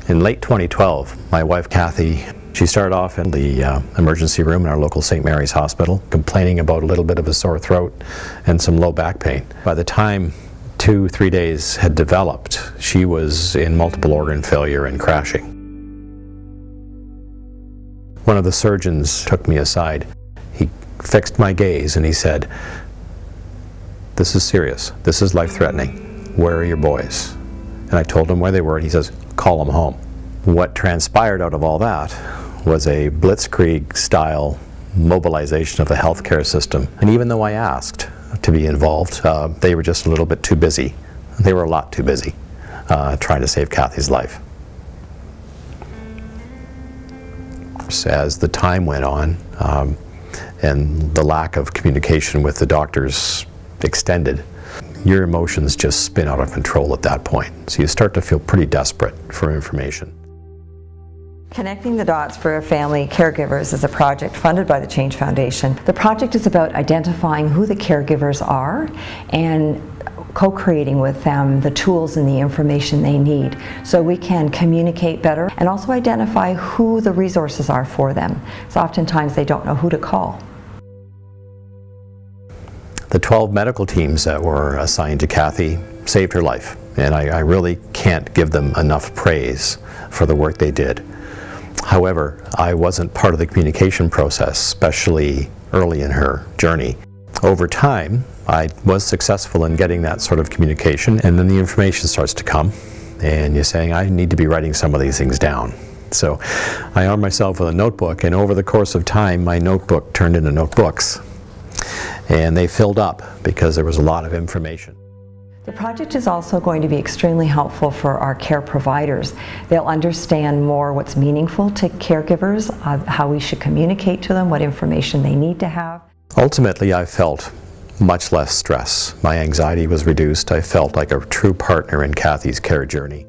In late 2012, my wife Kathy, she started off in the emergency room in our local St. Mary's Hospital, complaining about a little bit of a sore throat and some low back pain. By the time 2-3 days had developed, she was in multiple organ failure and crashing. One of the surgeons took me aside. He fixed my gaze and he said, "This is serious. This is life-threatening. Where are your boys?" And I told him where they were, and he says, "Call them home." What transpired out of all that was a blitzkrieg-style mobilization of the healthcare system. And even though I asked to be involved, they were just a little bit too busy. They were a lot too busy trying to save Kathy's life. As the time went on and the lack of communication with the doctors extended, your emotions just spin out of control at that point. So you start to feel pretty desperate for information. Connecting the Dots for Family Caregivers is a project funded by the Change Foundation. The project is about identifying who the caregivers are and co-creating with them the tools and the information they need so we can communicate better and also identify who the resources are for them. So oftentimes they don't know who to call. The 12 medical teams that were assigned to Kathy saved her life, and I really can't give them enough praise for the work they did. However, I wasn't part of the communication process, especially early in her journey. Over time, I was successful in getting that sort of communication, and then the information starts to come, and you're saying, I need to be writing some of these things down. So I armed myself with a notebook, and over the course of time, my notebook turned into notebooks. And they filled up because there was a lot of information. The project is also going to be extremely helpful for our care providers. They'll understand more what's meaningful to caregivers, how we should communicate to them, what information they need to have. Ultimately, I felt much less stress. My anxiety was reduced. I felt like a true partner in Kathy's care journey.